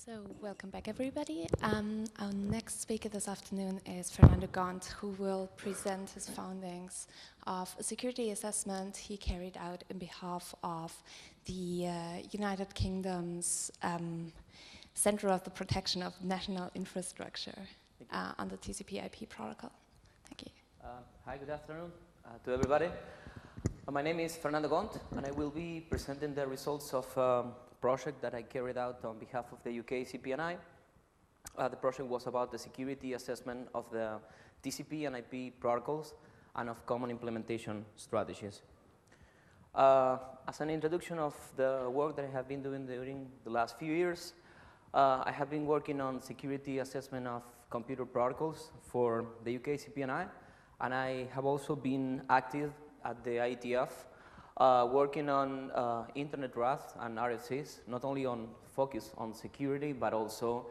So, welcome back everybody. Our next speaker this afternoon is Fernando Gont, who will present his findings of a security assessment he carried out in behalf of the United Kingdom's Center of the Protection of National Infrastructure on the TCP IP protocol. Thank you. Hi, good afternoon to everybody. My name is Fernando Gont, and I will be presenting the results of project that I carried out on behalf of the UK CPNI. The project was about the security assessment of the TCP and IP protocols and of common implementation strategies. As an introduction of the work that I have been doing during the last few years, I have been working on security assessment of computer protocols for the UK CPNI, and I have also been active at the IETF working on internet drafts and RFCs, not only on focus on security, but also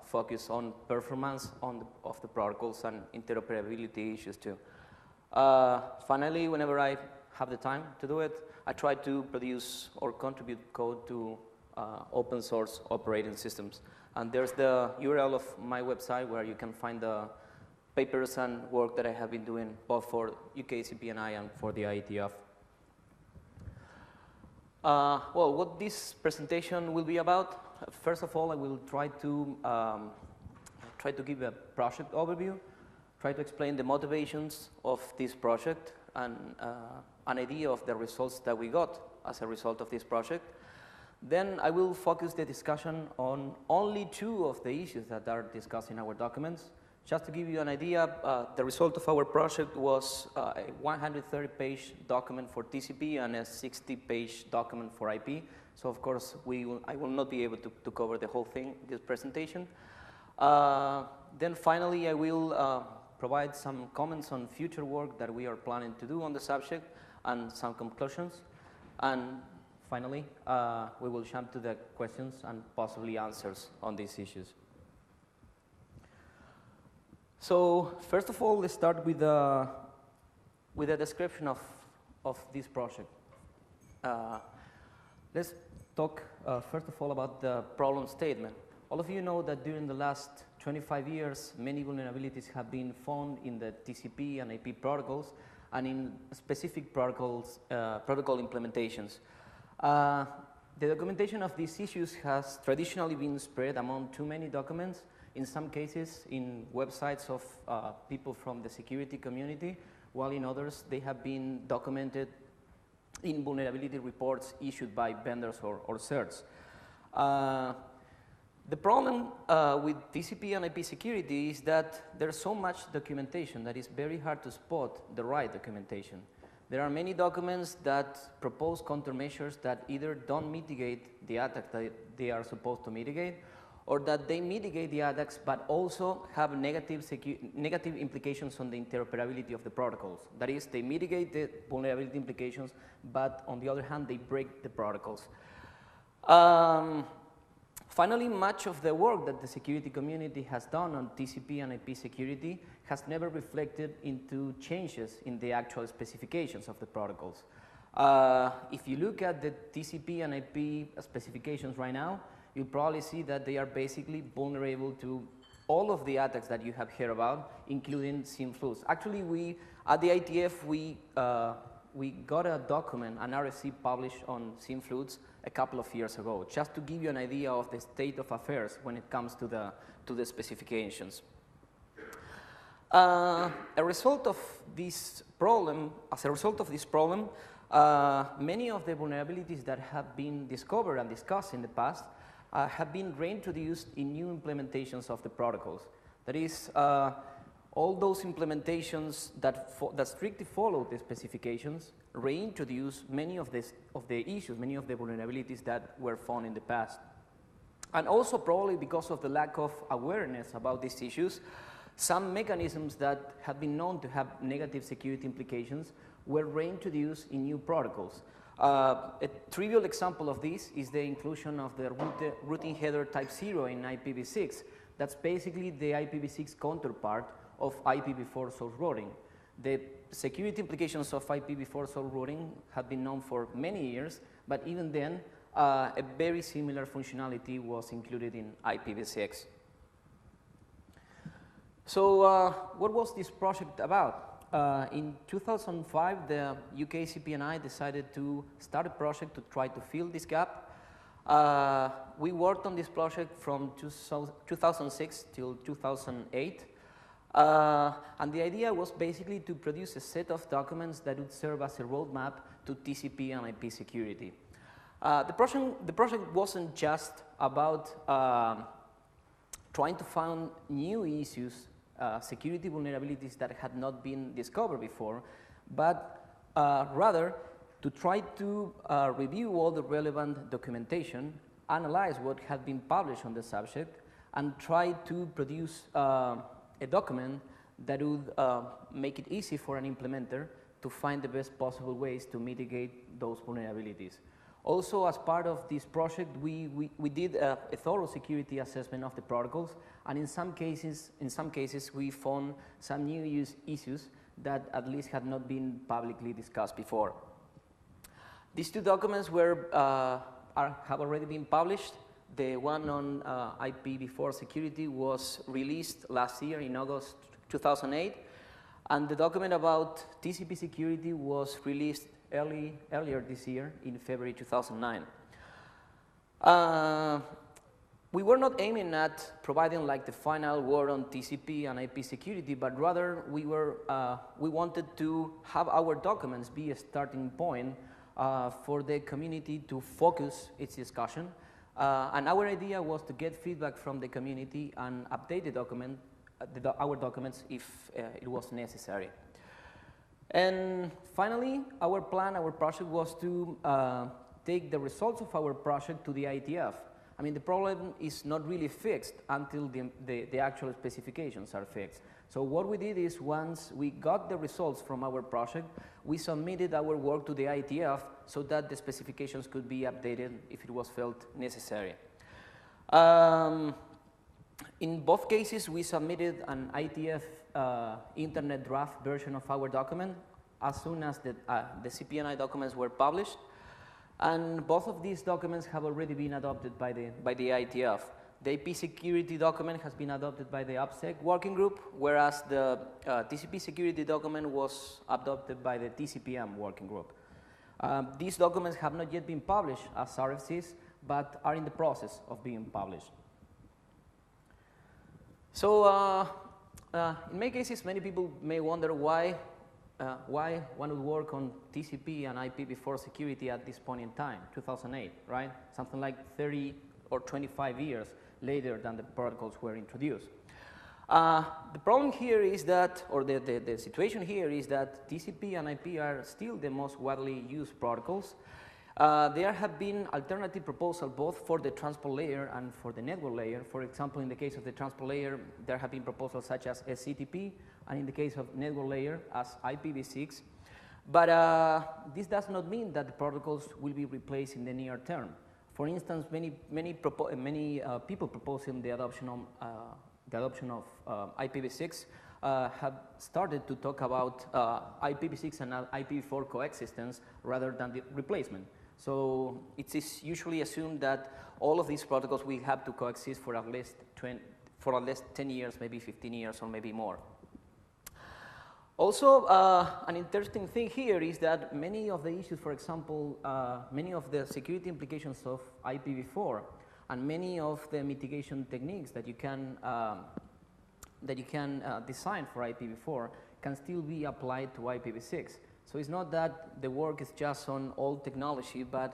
focus on performance of the protocols and interoperability issues too. Finally, whenever I have the time to do it, I try to produce or contribute code to open source operating systems. And there's the URL of my website where you can find the papers and work that I have been doing both for UK CPNI and for the IETF. Well, what this presentation will be about, first of all, I will try to give a project overview, try to explain the motivations of this project and an idea of the results that we got as a result of this project. Then I will focus the discussion on only two of the issues that are discussed in our documents. Just to give you an idea, the result of our project was a 130-page document for TCP and a 60-page document for IP. So of course, I will not be able to cover the whole thing in this presentation. Then finally, I will provide some comments on future work that we are planning to do on the subject and some conclusions. And finally, we will jump to the questions and possibly answers on these issues. So first of all, let's start with a description of this project. Let's talk first of all about the problem statement. All of you know that during the last 25 years, many vulnerabilities have been found in the TCP and IP protocols and in specific protocol implementations. The documentation of these issues has traditionally been spread among too many documents, in some cases in websites of people from the security community, while in others they have been documented in vulnerability reports issued by vendors or certs. The problem with TCP and IP security is that there's so much documentation that it's very hard to spot the right documentation. There are many documents that propose countermeasures that either don't mitigate the attack that they are supposed to mitigate, or that they mitigate the attacks but also have negative implications on the interoperability of the protocols. That is, they mitigate the vulnerability implications, but on the other hand, they break the protocols. Finally, much of the work that the security community has done on TCP and IP security has never reflected into changes in the actual specifications of the protocols. If you look at the TCP and IP specifications right now, you'll probably see that they are basically vulnerable to all of the attacks that you have heard about, including SIM floods. Actually, at the IETF, we got a document, an RFC published on SIM floods a couple of years ago, just to give you an idea of the state of affairs when it comes to the specifications. As a result of this problem, many of the vulnerabilities that have been discovered and discussed in the past have been reintroduced in new implementations of the protocols. That is, all those implementations that strictly follow the specifications reintroduce many of the issues, many of the vulnerabilities that were found in the past. And also probably because of the lack of awareness about these issues, some mechanisms that have been known to have negative security implications were reintroduced in new protocols. A trivial example of this is the inclusion of the routing header type 0 in IPv6. That's basically the IPv6 counterpart of IPv4 source routing. The security implications of IPv4 source routing have been known for many years, but even then, a very similar functionality was included in IPv6. So what was this project about? In 2005, the UK CPNI decided to start a project to try to fill this gap. We worked on this project from 2006 till 2008. And the idea was basically to produce a set of documents that would serve as a roadmap to TCP and IP security. The project wasn't just about trying to find new issues, security vulnerabilities that had not been discovered before, but rather to try to review all the relevant documentation, analyze what had been published on the subject, and try to produce a document that would make it easy for an implementer to find the best possible ways to mitigate those vulnerabilities. Also, as part of this project, we did a thorough security assessment of the protocols, and in some cases we found some new issues that at least had not been publicly discussed before. These two documents have already been published. The one on IPv4 security was released last year in August 2008, and the document about TCP security was released earlier this year in February 2009. We were not aiming at providing like the final word on TCP and IP security, but rather we wanted to have our documents be a starting point for the community to focus its discussion. And our idea was to get feedback from the community and update the our documents if it was necessary. And finally, our project was to take the results of our project to the IETF. I mean, the problem is not really fixed until the actual specifications are fixed. So what we did is, once we got the results from our project, we submitted our work to the IETF so that the specifications could be updated if it was felt necessary. In both cases, we submitted an IETF internet draft version of our document as soon as the CPNI documents were published. And both of these documents have already been adopted by the IETF. The IP security document has been adopted by the DEEPSEC working group, whereas the TCP security document was adopted by the TCPM working group. These documents have not yet been published as RFCs, but are in the process of being published. So in many cases, many people may wonder why one would work on TCP and IPv4 security at this point in time, 2008, right? Something like 30 or 25 years later than the protocols were introduced. The problem here is that, or the situation here is that TCP and IP are still the most widely used protocols. There have been alternative proposals both for the transport layer and for the network layer. For example, in the case of the transport layer, there have been proposals such as SCTP, and in the case of network layer as IPv6. But this does not mean that the protocols will be replaced in the near term. For instance, many people proposing the adoption of IPv6 have started to talk about IPv6 and IPv4 coexistence rather than the replacement. So it is usually assumed that all of these protocols will have to coexist for at least 10 years, maybe 15 years, or maybe more. Also, an interesting thing here is that many of the issues, for example, many of the security implications of IPv4 and many of the mitigation techniques that you can design for IPv4 can still be applied to IPv6. So it's not that the work is just on old technology, but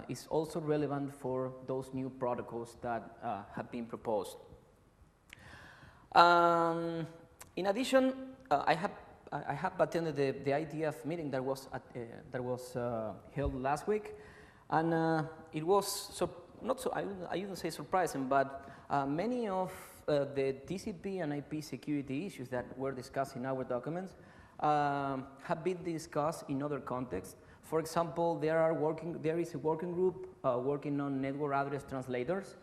it's also relevant for those new protocols that have been proposed. In addition, I have attended the IETF meeting that was held last week, and it was I wouldn't say surprising, but many of the TCP and IP security issues that were discussed in our documents have been discussed in other contexts. For example, there is a working group working on network address translators,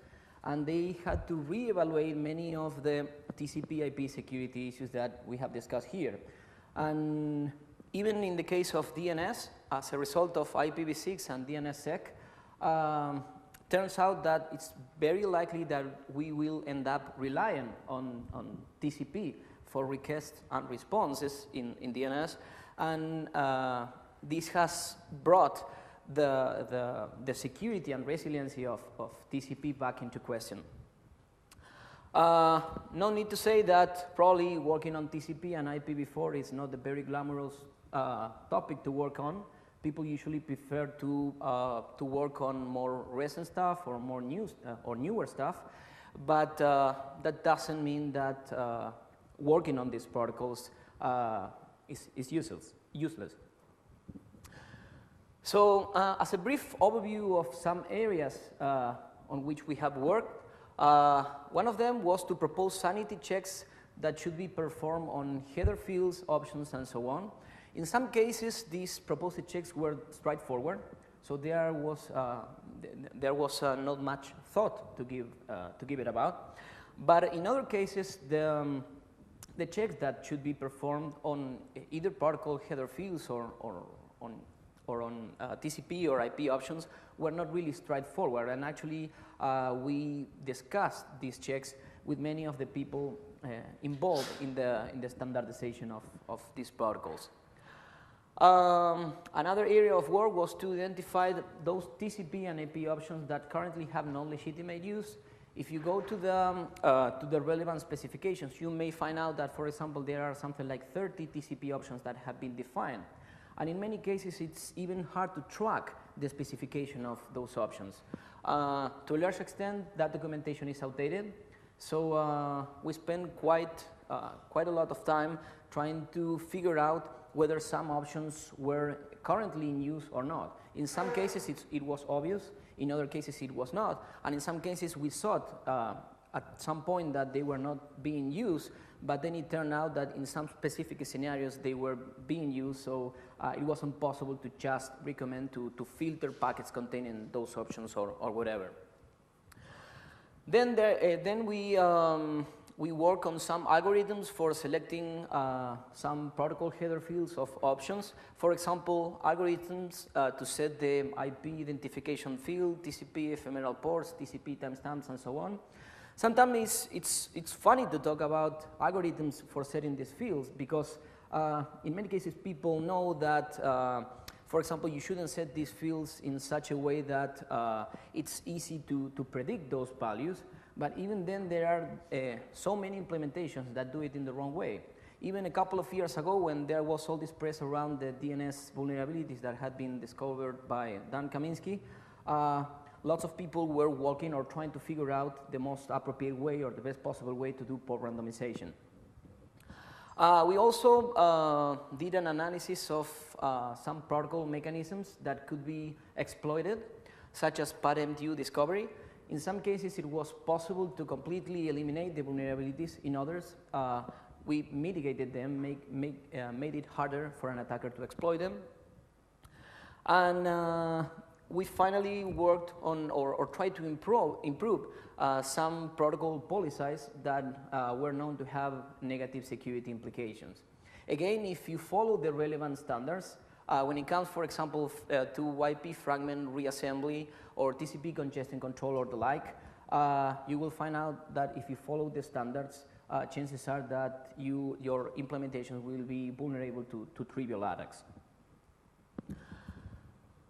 and they had to reevaluate many of the TCP IP security issues that we have discussed here. And even in the case of DNS, as a result of IPv6 and DNSSEC, turns out that it's very likely that we will end up relying on TCP for requests and responses in DNS, and this has brought the security and resiliency of TCP back into question. No need to say that probably working on TCP and IPv4 is not a very glamorous topic to work on. People usually prefer to work on more recent stuff or more new or newer stuff, but that doesn't mean that working on these protocols is useless. So as a brief overview of some areas on which we have worked, one of them was to propose sanity checks that should be performed on header fields, options, and so on. In some cases, these proposed checks were straightforward, so there was not much thought to give it about. But in other cases, the checks that should be performed on either protocol header fields or on TCP or IP options were not really straightforward, and actually we discussed these checks with many of the people involved in the standardization of these protocols. Another area of work was to identify those TCP and IP options that currently have non-legitimate use. If you go to the relevant specifications, you may find out that, for example, there are something like 30 TCP options that have been defined. And in many cases, it's even hard to track the specification of those options. To a large extent, that documentation is outdated. So we spend quite a lot of time trying to figure out whether some options were currently in use or not. In some cases, it was obvious. In other cases, it was not. And in some cases, we thought at some point that they were not being used, but then it turned out that in some specific scenarios, they were being used, so it wasn't possible to just recommend to filter packets containing those options or whatever. Then we work on some algorithms for selecting some protocol header fields of options. For example, algorithms to set the IP identification field, TCP ephemeral ports, TCP timestamps, and so on. Sometimes it's funny to talk about algorithms for setting these fields because in many cases people know that, for example, you shouldn't set these fields in such a way that it's easy to predict those values. But even then, there are so many implementations that do it in the wrong way. Even a couple of years ago, when there was all this press around the DNS vulnerabilities that had been discovered by Dan Kaminsky, lots of people were working or trying to figure out the most appropriate way or the best possible way to do port randomization. We also did an analysis of some protocol mechanisms that could be exploited, such as PAT-MTU discovery. In some cases, it was possible to completely eliminate the vulnerabilities. In others, we mitigated them, made it harder for an attacker to exploit them. And we finally worked on or tried to improve some protocol policies that were known to have negative security implications. Again, if you follow the relevant standards, when it comes, for example, to IP fragment reassembly or TCP congestion control or the like, you will find out that if you follow the standards, chances are that your implementation will be vulnerable to trivial attacks.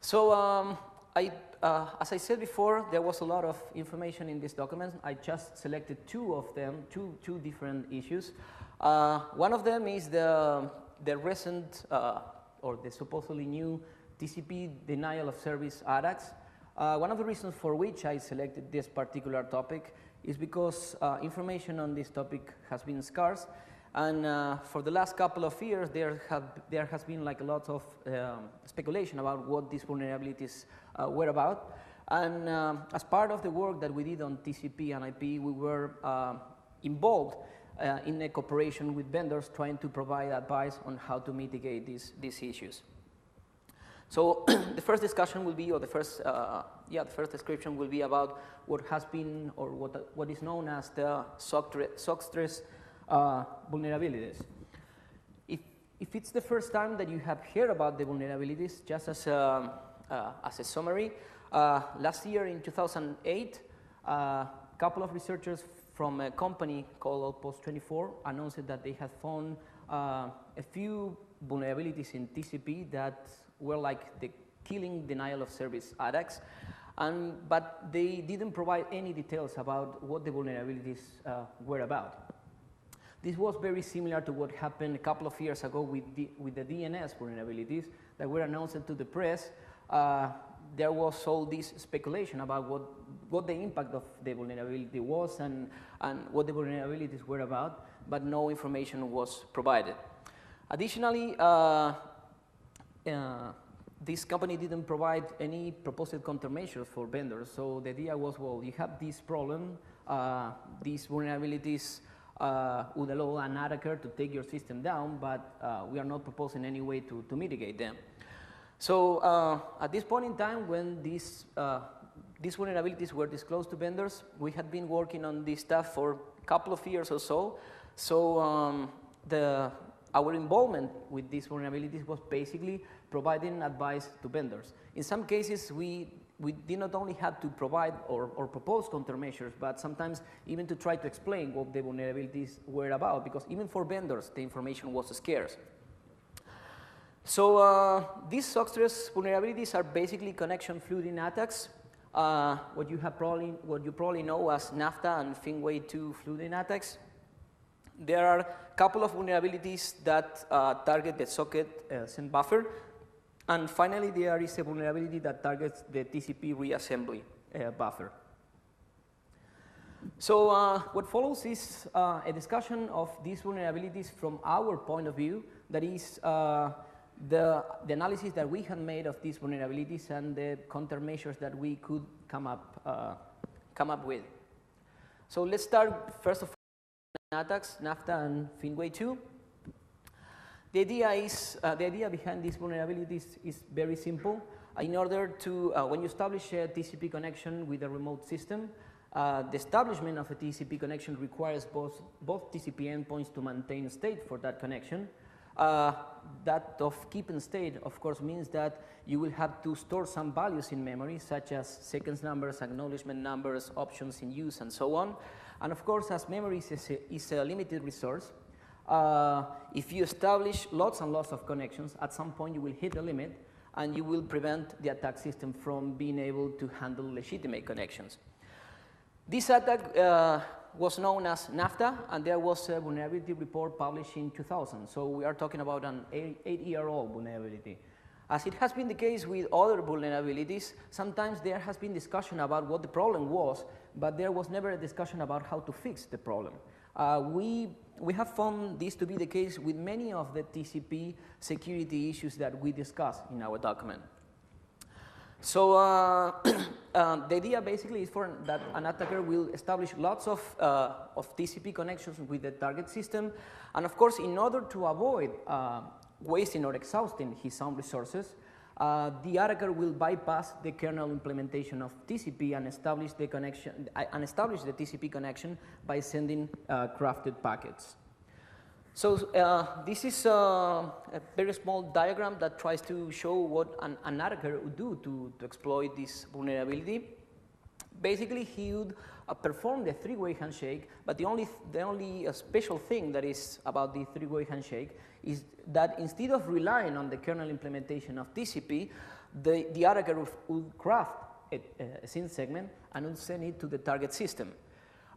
So as I said before, there was a lot of information in this document. I just selected two of them, two different issues. One of them is the recent or the supposedly new TCP denial of service attacks. One of the reasons for which I selected this particular topic is because information on this topic has been scarce, and for the last couple of years there has been like a lot of speculation about what these vulnerabilities were about. And as part of the work that we did on TCP and IP, we were involved in a cooperation with vendors trying to provide advice on how to mitigate these issues. So the first discussion will be, or the first description will be about what has been, or what is known as the SOC vulnerabilities. If it's the first time that you have heard about the vulnerabilities, just as a summary, Last year in 2008, a couple of researchers from a company called Outpost 24 announced that they had found a few vulnerabilities in TCP that were like the killing denial of service attacks, but they didn't provide any details about what the vulnerabilities were about. This was very similar to what happened a couple of years ago with the DNS vulnerabilities that were announced to the press. There was all this speculation about what the impact of the vulnerability was and what the vulnerabilities were about, but no information was provided. Additionally, this company didn't provide any proposed countermeasures for vendors. So the idea was, well, you have this problem, these vulnerabilities would allow an attacker to take your system down, but we are not proposing any way to mitigate them. So at this point in time, when these vulnerabilities were disclosed to vendors, we had been working on this stuff for a couple of years or so. So our involvement with these vulnerabilities was basically providing advice to vendors. In some cases, we did not only have to provide or propose countermeasures, but sometimes even to try to explain what the vulnerabilities were about, because even for vendors, the information was scarce. So these SOC-stress vulnerabilities are basically connection flooding attacks, what you probably know as NAFTA and FinWay2 flooding attacks. There are a couple of vulnerabilities that target the socket send buffer. And finally, there is a vulnerability that targets the TCP reassembly buffer. So what follows is a discussion of these vulnerabilities from our point of view, that is the analysis that we had made of these vulnerabilities and the countermeasures that we could come up with. So let's start first of all with attacks, NAFTA and FinWay2. The idea behind these vulnerabilities is very simple. In order to, when you establish a TCP connection with a remote system, the establishment of a TCP connection requires both TCP endpoints to maintain state for that connection. That of keeping state, of course, means that you will have to store some values in memory, such as sequence numbers, acknowledgement numbers, options in use, and so on. And of course, as memory is a limited resource, if you establish lots and lots of connections, at some point you will hit the limit and you will prevent the attack system from being able to handle legitimate connections. This attack was known as NAFTA, and there was a vulnerability report published in 2000. So we are talking about an 8-year-old vulnerability. As it has been the case with other vulnerabilities, sometimes there has been discussion about what the problem was, but there was never a discussion about how to fix the problem. We have found this to be the case with many of the TCP security issues that we discuss in our document. So the idea basically is that an attacker will establish lots of TCP connections with the target system, and of course, in order to avoid wasting or exhausting his own resources, the attacker will bypass the kernel implementation of TCP and establish the TCP connection by sending crafted packets. So this is a very small diagram that tries to show what an attacker would do to exploit this vulnerability. Basically, he would perform the three-way handshake, but the only special thing that is about the three-way handshake is that instead of relying on the kernel implementation of TCP, the attacker would craft a SYN segment and would send it to the target system.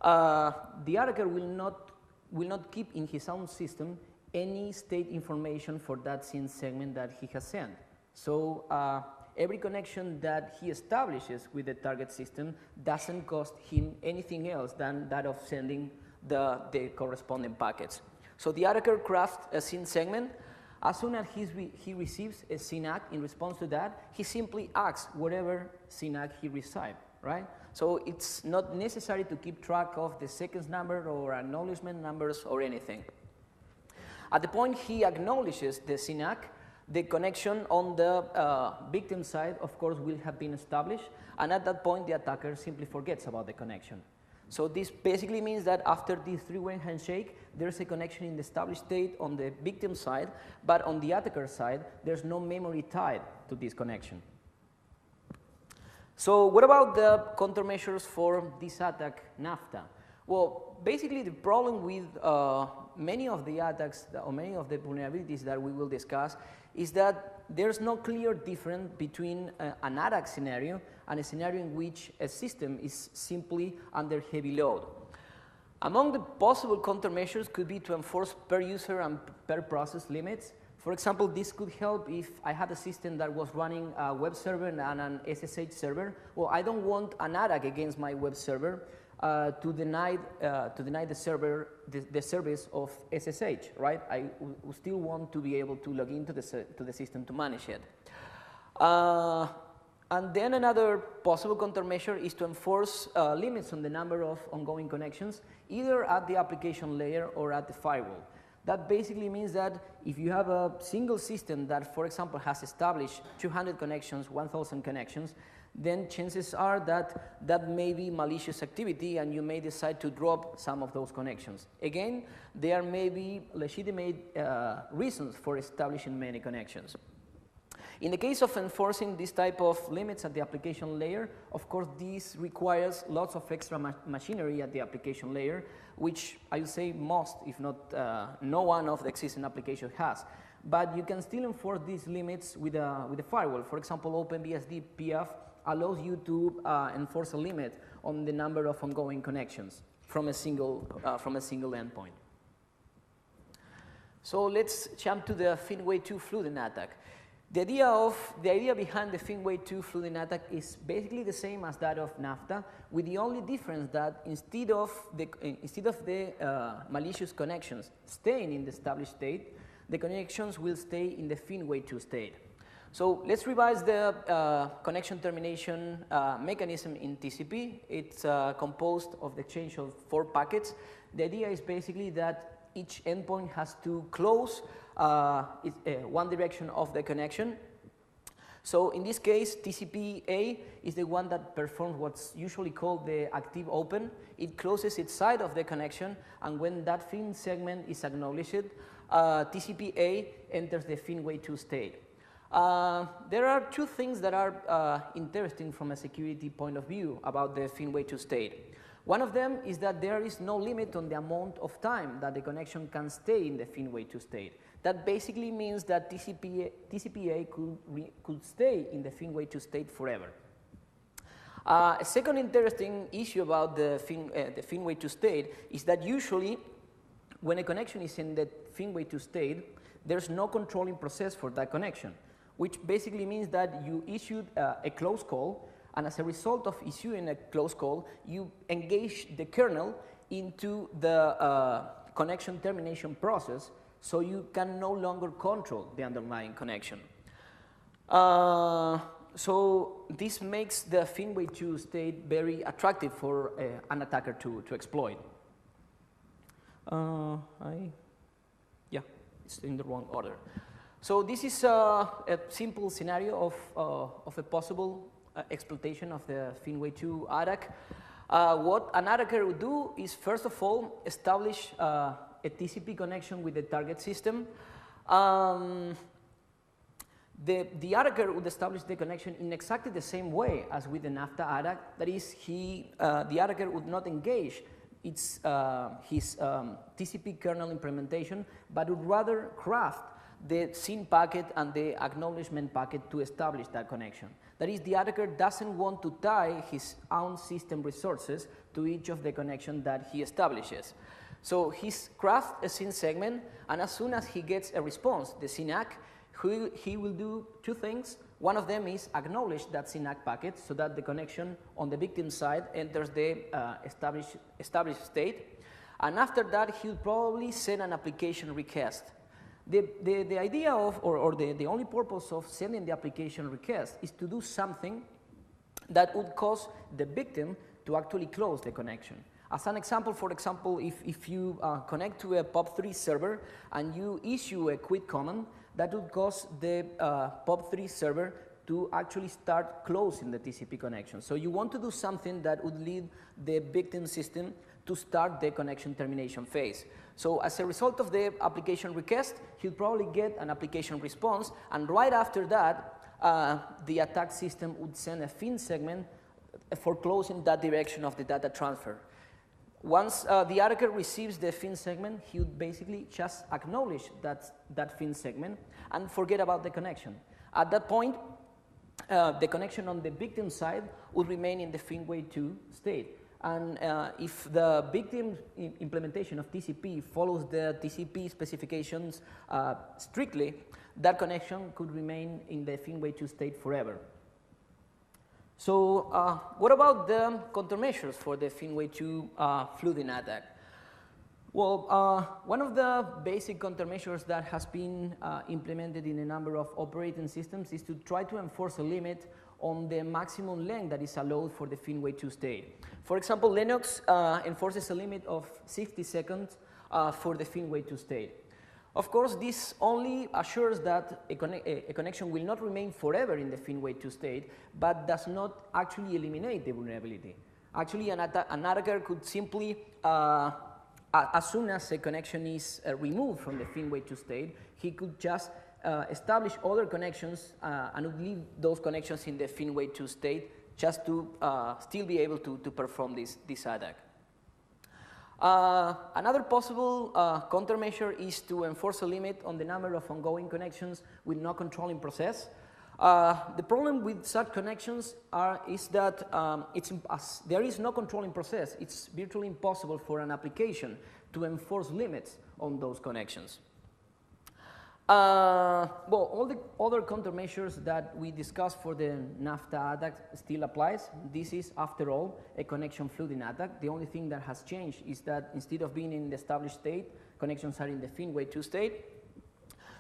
The attacker will not keep in his own system any state information for that SYN segment that he has sent. So every connection that he establishes with the target system doesn't cost him anything else than that of sending the corresponding packets. So the attacker crafts a SYN segment. As soon as he receives a SYN-ACK in response to that, he simply acts whatever SYN-ACK he received, right? So it's not necessary to keep track of the sequence number or acknowledgement numbers or anything. At the point he acknowledges the SYN-ACK, the connection on the victim side, of course, will have been established, and at that point, the attacker simply forgets about the connection. So this basically means that after this three-way handshake, there's a connection in the established state on the victim side, but on the attacker side, there's no memory tied to this connection. So what about the countermeasures for this attack, NAFTA? Well, basically the problem with many of the attacks or many of the vulnerabilities that we will discuss is that there's no clear difference between an attack scenario and a scenario in which a system is simply under heavy load. Among the possible countermeasures could be to enforce per user and per process limits. For example, this could help if I had a system that was running a web server and an SSH server. Well, I don't want an attack against my web server to deny the server the service of SSH, right? I still want to be able to log into the system to manage it. And then another possible countermeasure is to enforce limits on the number of ongoing connections, either at the application layer or at the firewall. That basically means that if you have a single system that, for example, has established 200 connections, 1,000 connections, then chances are that that may be malicious activity and you may decide to drop some of those connections. Again, there may be legitimate reasons for establishing many connections. In the case of enforcing this type of limits at the application layer, of course, this requires lots of extra machinery at the application layer, which I would say most, if not no one of the existing applications has. But you can still enforce these limits with a firewall. For example, OpenBSD PF allows you to enforce a limit on the number of ongoing connections from a single endpoint. So let's jump to the Finway 2 flooding attack. The idea behind the Finway 2 flooding attack is basically the same as that of NAFTA, with the only difference that instead of the malicious connections staying in the established state, the connections will stay in the Finway 2 state. So let's revise the connection termination mechanism in TCP. It's composed of the exchange of 4 packets. The idea is basically that each endpoint has to close one direction of the connection. So in this case, TCP-A is the one that performs what's usually called the active open. It closes its side of the connection, and when that fin segment is acknowledged, TCP-A enters the Finway 2 state. There are 2 things that are interesting from a security point of view about the Finway 2 state. One of them is that there is no limit on the amount of time that the connection can stay in the Finway 2 state. That basically means that TCP-A could stay in the Finway 2 state forever. A second interesting issue about the Finway 2 state is that usually when a connection is in the Finway 2 state, there's no controlling process for that connection, which basically means that you issued a close call, and as a result of issuing a close call, you engage the kernel into the connection termination process, so you can no longer control the underlying connection. So this makes the Finway 2 state very attractive for an attacker to exploit. Yeah, it's in the wrong order. So this is a simple scenario of a possible exploitation of the Finway 2 attack. What an attacker would do is, first of all, establish a TCP connection with the target system. The attacker would establish the connection in exactly the same way as with the NAFTA attack. That is, the attacker would not engage his TCP kernel implementation, but would rather craft the SYN packet and the acknowledgement packet to establish that connection. That is, the attacker doesn't want to tie his own system resources to each of the connections that he establishes. So he's craft a SYN segment, and as soon as he gets a response, the SYNAC, he will do 2 things. One of them is acknowledge that SYNAC packet so that the connection on the victim side enters the established state. And after that, he'll probably send an application request. The idea of, or the only purpose of sending the application request is to do something that would cause the victim to actually close the connection. As an example, for example, if you connect to a POP3 server and you issue a quit command, that would cause the POP3 server to actually start closing the TCP connection. So you want to do something that would lead the victim system to start the connection termination phase. So as a result of the application request, he'll probably get an application response, and right after that, the attack system would send a fin segment for closing that direction of the data transfer. Once the attacker receives the fin segment, he would basically just acknowledge that fin segment and forget about the connection. At that point, the connection on the victim side would remain in the FinWay2 state. And if the victim implementation of TCP follows the TCP specifications strictly, that connection could remain in the FinWay2 state forever. So what about the countermeasures for the FinWay2 flooding attack? Well, one of the basic countermeasures that has been implemented in a number of operating systems is to try to enforce a limit on the maximum length that is allowed for the FinWay2 state. For example, Linux enforces a limit of 60 seconds for the FinWay2 state. Of course, this only assures that a connection will not remain forever in the FinWay2 state, but does not actually eliminate the vulnerability. Actually, an attacker could simply, as soon as a connection is removed from the FinWay2 state, he could just establish other connections and would leave those connections in the FinWay2 state just to still be able to perform this attack. Another possible countermeasure is to enforce a limit on the number of ongoing connections with no controlling process. The problem with such connections is that there is no controlling process. It's virtually impossible for an application to enforce limits on those connections. Well, all the other countermeasures that we discussed for the NAFTA attack still applies. This is, after all, a connection flooding attack. The only thing that has changed is that instead of being in the established state, connections are in the FinWay2 state.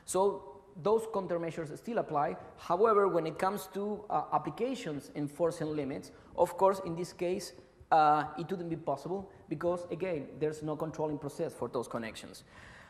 So those countermeasures still apply. However, when it comes to applications enforcing limits, of course, in this case, it wouldn't be possible because, again, there's no controlling process for those connections.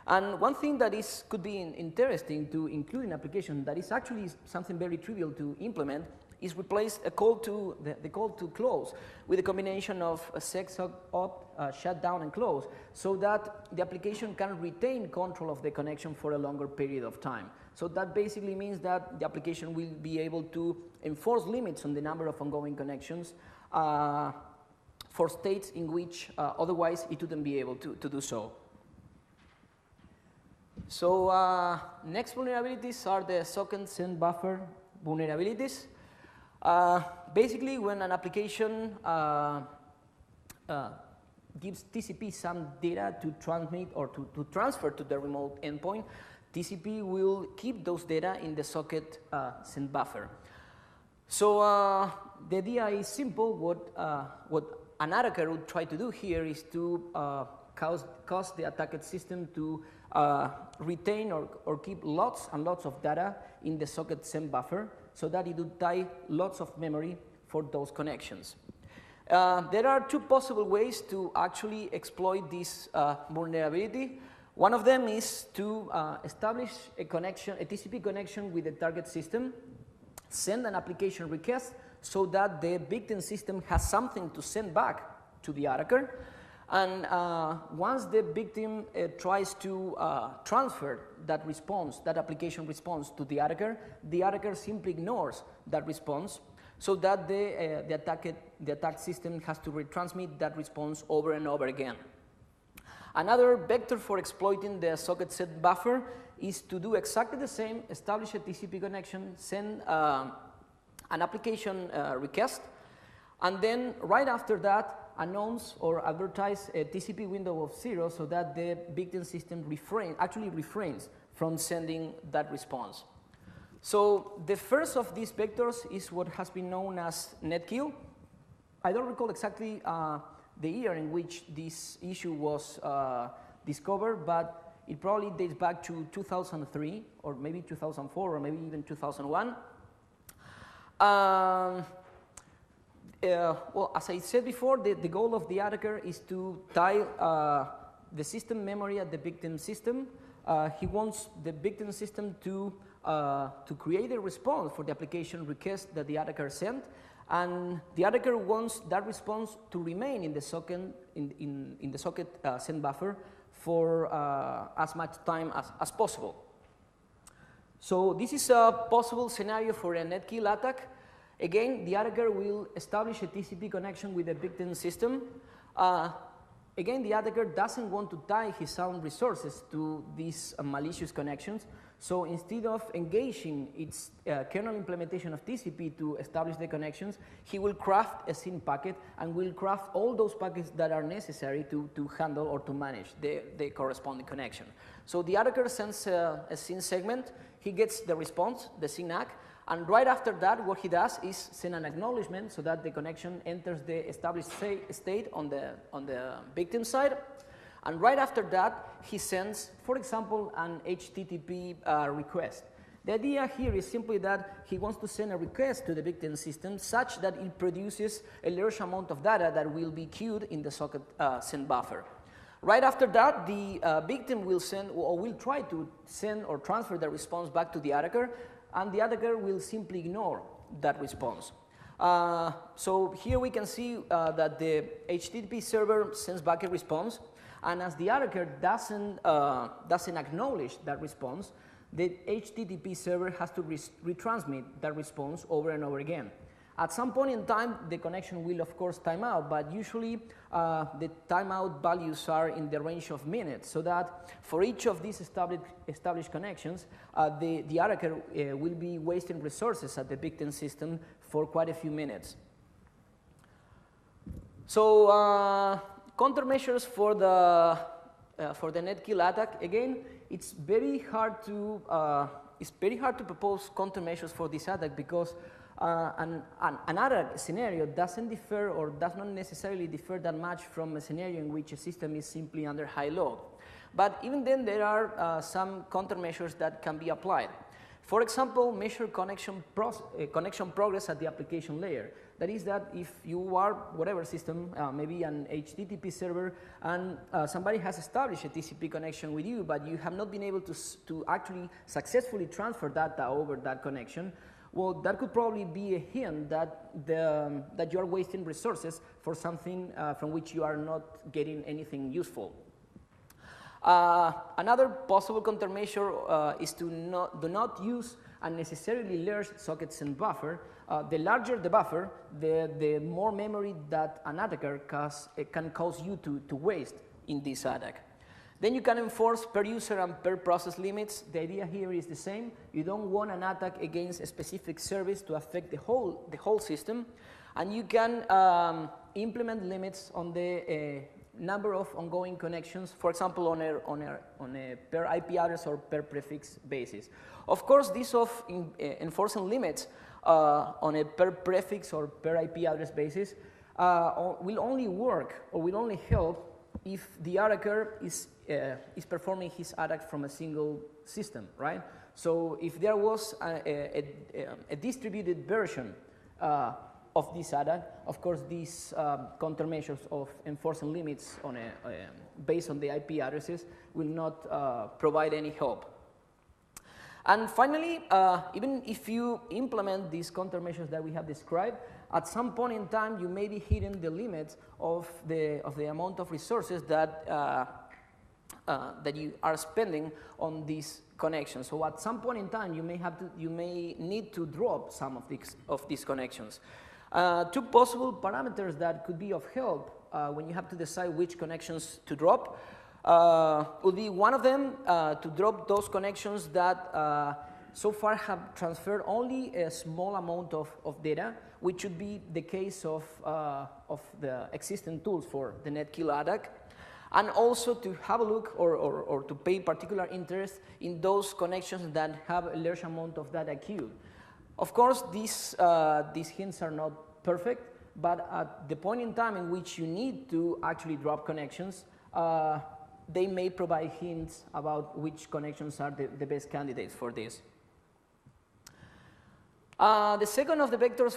And one thing that could be interesting to include in application that is actually something very trivial to implement is replace the call to close with a combination of a secopt, shutdown, and close, so that the application can retain control of the connection for a longer period of time. So that basically means that the application will be able to enforce limits on the number of ongoing connections for states in which otherwise it wouldn't be able to do so. So next vulnerabilities are the socket send buffer vulnerabilities. Basically, when an application gives TCP some data to transmit or to transfer to the remote endpoint, TCP will keep those data in the socket send buffer. So the idea is simple. What an attacker would try to do here is to cause the attacked system to retain or keep lots and lots of data in the socket send buffer so that it would tie lots of memory for those connections. There are two possible ways to actually exploit this vulnerability. One of them is to establish a TCP connection with the target system, send an application request so that the victim system has something to send back to the attacker. And once the victim tries to transfer that response, that application response to the attacker simply ignores that response so that the attack system has to retransmit that response over and over again. Another vector for exploiting the socket send buffer is to do exactly the same, establish a TCP connection, send an application request, and then right after that, announce or advertise a TCP window of 0 so that the victim system actually refrains from sending that response. So the first of these vectors is what has been known as netkill. I don't recall exactly the year in which this issue was discovered, but it probably dates back to 2003 or maybe 2004 or maybe even 2001. Well, as I said before, the goal of the attacker is to tie the system memory at the victim system. He wants the victim system to create a response for the application request that the attacker sent, and the attacker wants that response to remain in the socket in the socket send buffer for as much time as possible. So this is a possible scenario for a netkill attack. Again, the attacker will establish a TCP connection with the victim system. Again, the attacker doesn't want to tie his own resources to these malicious connections. So instead of engaging its kernel implementation of TCP to establish the connections, he will craft a SYN packet and will craft all those packets that are necessary to handle or to manage the corresponding connection. So the attacker sends a SYN segment, he gets the response, the SYN ACK, and right after that, what he does is send an acknowledgement so that the connection enters the established state on the victim side. And right after that, he sends, for example, an HTTP request. The idea here is simply that he wants to send a request to the victim system such that it produces a large amount of data that will be queued in the socket send buffer. Right after that, the victim will send or will try to send or transfer the response back to the attacker, and the attacker will simply ignore that response. So here we can see that the HTTP server sends back a response, and as the attacker doesn't acknowledge that response, the HTTP server has to retransmit that response over and over again. At some point in time, the connection will of course time out, but usually the timeout values are in the range of minutes, so that for each of these established connections, the attacker will be wasting resources at the victim system for quite a few minutes. So countermeasures for the netkill attack. Again, it's very hard to propose countermeasures for this attack because another scenario doesn't differ or does not necessarily differ that much from a scenario in which a system is simply under high load. But even then, there are some countermeasures that can be applied. For example, measure connection progress at the application layer. That is that if you are whatever system, maybe an HTTP server, and somebody has established a TCP connection with you, but you have not been able to actually successfully transfer data over that connection, well, that could probably be a hint that you are wasting resources for something from which you are not getting anything useful. Another possible countermeasure is to do not use unnecessarily large socket send buffer. The larger the buffer, the more memory that an attacker can cause you to waste in this attack. Then you can enforce per user and per process limits. The idea here is the same. You don't want an attack against a specific service to affect the whole system, and you can implement limits on the number of ongoing connections, for example, on a per IP address or per prefix basis. Of course, this of enforcing limits on a per prefix or per IP address basis will only work or will only help if the attacker is performing his attack from a single system, right? So if there was a distributed version of this attack, of course, these countermeasures of enforcing limits on based on the IP addresses will not provide any help. And finally, even if you implement these countermeasures that we have described, at some point in time you may be hitting the limits of the amount of resources that that you are spending on these connections. So at some point in time you may need to drop some of these connections. Two possible parameters that could be of help when you have to decide which connections to drop would be one of them to drop those connections that so far have transferred only a small amount of data, which would be the case of the existing tools for the netkill attack, and also to have a look or to pay particular interest in those connections that have a large amount of data queued. Of course, these hints are not perfect, but at the point in time in which you need to actually drop connections, they may provide hints about which connections are the best candidates for this. The second of the vectors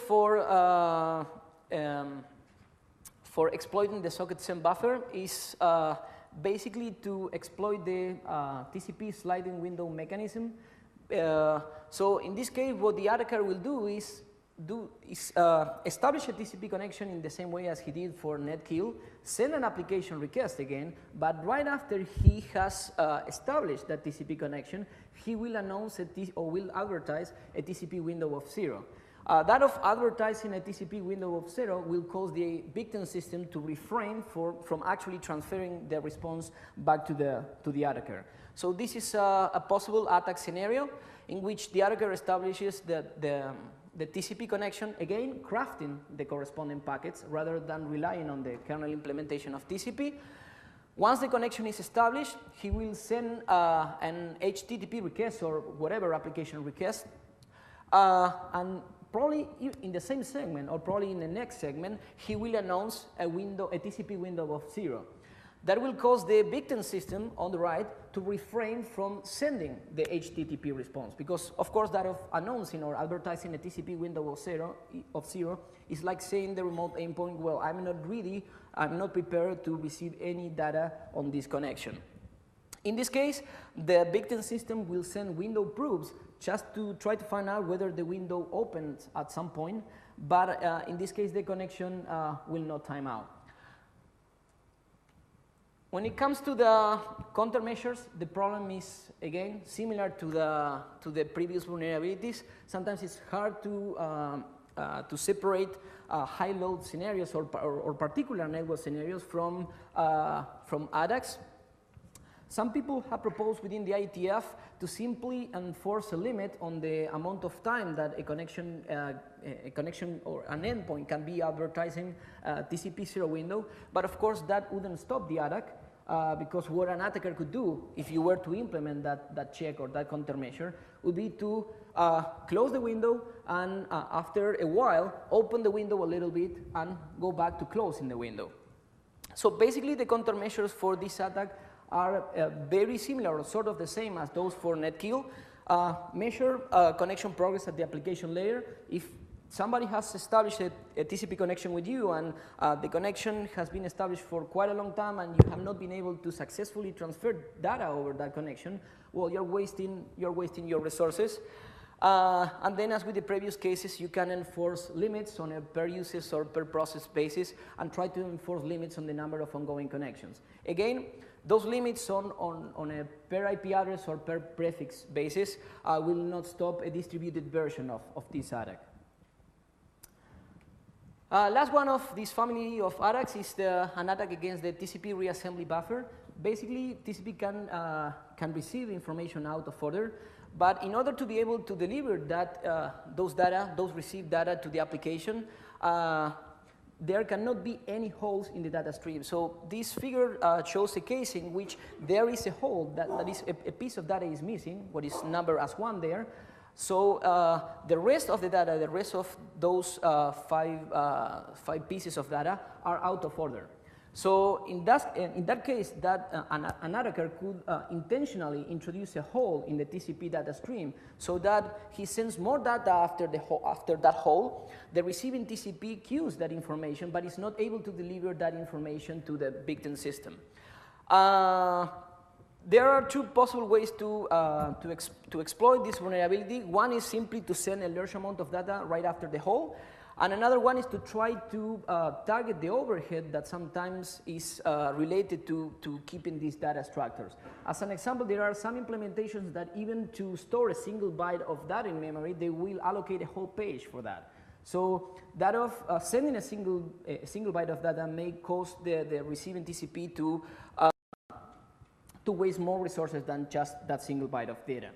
for exploiting the socket send buffer is basically to exploit the TCP sliding window mechanism. So in this case, what the attacker will do is establish a TCP connection in the same way as he did for netkill, send an application request again, but right after he has established that TCP connection, he will announce or will advertise a TCP window of 0. That of advertising a TCP window of 0 will cause the victim system to refrain from actually transferring the response back to the attacker. So this is a possible attack scenario in which the attacker establishes the TCP connection, again crafting the corresponding packets rather than relying on the kernel implementation of TCP. Once the connection is established, he will send an HTTP request or whatever application request, and probably in the same segment or probably in the next segment, he will announce a TCP window of 0. That will cause the victim system on the right to refrain from sending the HTTP response, because of course that of announcing or advertising a TCP window of 0 is like saying the remote endpoint, well, I'm not ready, I'm not prepared to receive any data on this connection. In this case, the victim system will send window proofs just to try to find out whether the window opens at some point, but in this case the connection will not time out. When it comes to the countermeasures, the problem is again similar to the previous vulnerabilities. Sometimes it's hard to separate high load scenarios or particular network scenarios from attacks. Some people have proposed within the IETF to simply enforce a limit on the amount of time that a connection or an endpoint can be advertising TCP 0 window, but of course that wouldn't stop the attack, because what an attacker could do if you were to implement that check or that countermeasure would be to close the window and after a while open the window a little bit and go back to closing the window. So basically the countermeasures for this attack are very similar or sort of the same as those for netkill. Measure connection progress at the application layer. If somebody has established a TCP connection with you and the connection has been established for quite a long time and you have not been able to successfully transfer data over that connection, well, you're wasting your resources. And then, as with the previous cases, you can enforce limits on a per uses or per process basis and try to enforce limits on the number of ongoing connections. Again, those limits on a per IP address or per prefix basis will not stop a distributed version of this attack. Last one of this family of attacks is an attack against the TCP reassembly buffer. Basically, TCP can receive information out of order, but in order to be able to deliver those received data to the application, there cannot be any holes in the data stream. So this figure shows a case in which there is a hole, that is a piece of data is missing, what is numbered as 1 there. So the rest of the data, the rest of those five pieces of data are out of order. So in that case, an attacker could intentionally introduce a hole in the TCP data stream so that he sends more data after that hole. The receiving TCP queues that information, but is not able to deliver that information to the victim system. There are two possible ways to exploit this vulnerability. One is simply to send a large amount of data right after the hole. And another one is to try to target the overhead that sometimes is related to keeping these data structures. As an example, there are some implementations that even to store a single byte of data in memory, they will allocate a whole page for that. So that of sending a single byte of data may cause the receiving TCP to waste more resources than just that single byte of data.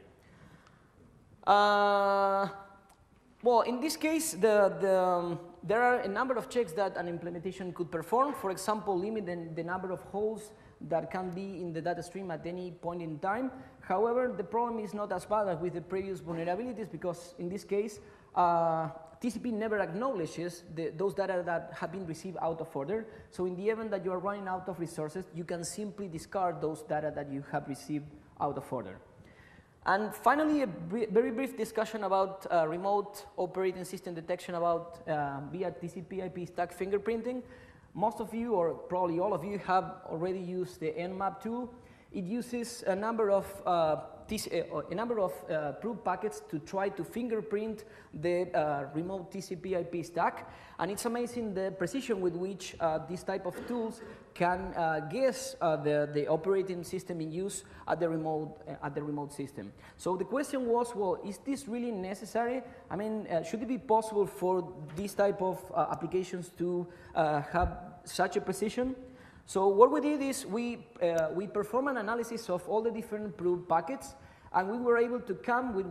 Well, in this case, there are a number of checks that an implementation could perform. For example, limit the number of holes that can be in the data stream at any point in time. However, the problem is not as bad as with the previous vulnerabilities, because in this case, TCP never acknowledges those data that have been received out of order. So in the event that you are running out of resources, you can simply discard those data that you have received out of order. And finally, a very brief discussion about remote operating system detection via TCP IP stack fingerprinting. Most of you, or probably all of you, have already used the Nmap tool. It uses a number of proof packets to try to fingerprint the remote TCP IP stack. And it's amazing the precision with which this type of tools can guess the operating system in use at the remote system. So the question was, well, is this really necessary? I mean, should it be possible for this type of applications to have such a precision? So what we did is we performed an analysis of all the different proof packets, and we were able to come with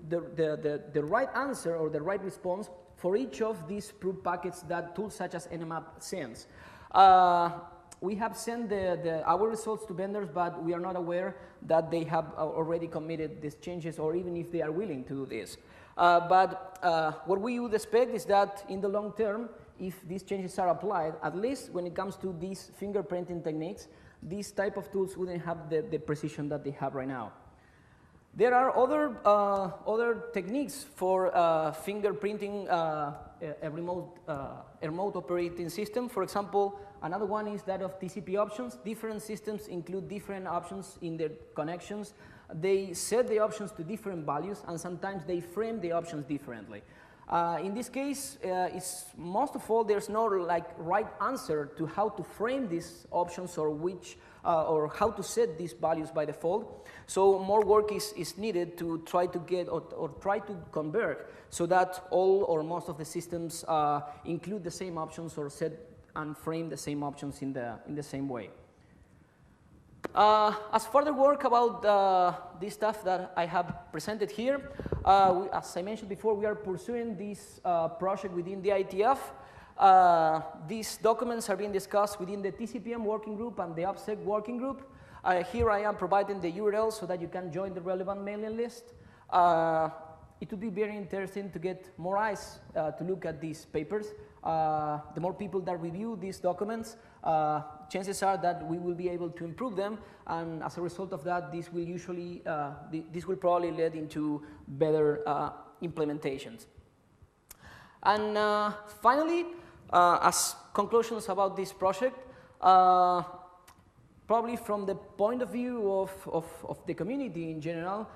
the right answer or the right response for each of these proof packets that tools such as Nmap sends. We have sent our results to vendors, but we are not aware that they have already committed these changes or even if they are willing to do this. But what we would expect is that in the long term, if these changes are applied, at least when it comes to these fingerprinting techniques, these type of tools wouldn't have the precision that they have right now. There are other techniques for fingerprinting a remote operating system. For example, another one is that of TCP options. Different systems include different options in their connections. They set the options to different values, and sometimes they frame the options differently. In this case, most of all, there's no right answer to how to frame these options or how to set these values by default. So more work is needed to try to get or try to convert so that all or most of the systems include the same options or set and frame the same options in the same way. As further work about this stuff that I have presented here, as I mentioned before, we are pursuing this project within the ITF. These documents are being discussed within the TCPM working group and the DEEPSEC working group. Here I am providing the URL so that you can join the relevant mailing list. It would be very interesting to get more eyes to look at these papers. The more people that review these documents, chances are that we will be able to improve them, and as a result of that, this will probably lead into better implementations. And finally, as conclusions about this project, probably from the point of view of the community in general,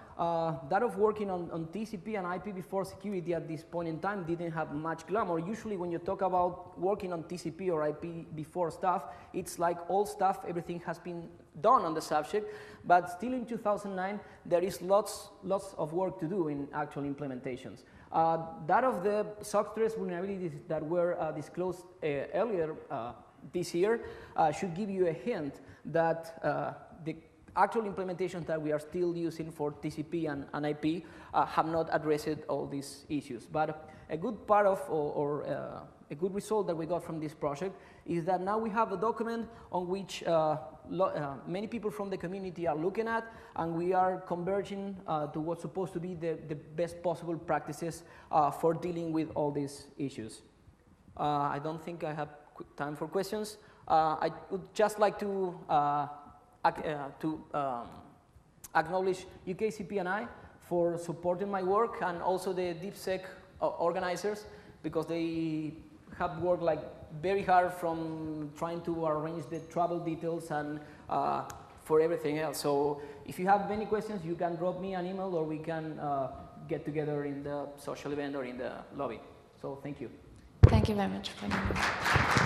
that of working on TCP and IPv4 security at this point in time didn't have much glamour. Usually when you talk about working on TCP or IPv4 stuff, it's like all stuff, everything has been done on the subject, but still in 2009, there is lots of work to do in actual implementations. That of the SOC stress vulnerabilities that were disclosed earlier this year should give you a hint that the actual implementations that we are still using for TCP and IP have not addressed all these issues. But a good part of, or a good result that we got from this project is that now we have a document on which many people from the community are looking at, and we are converging to what's supposed to be the best possible practices for dealing with all these issues. I don't think I have time for questions. I would just like to acknowledge UKCP&I for supporting my work, and also the DEEPSEC organizers, because they have worked very hard from trying to arrange the travel details and for everything else. So if you have any questions, you can drop me an email, or we can get together in the social event or in the lobby. So thank you. Thank you very much, Fernando.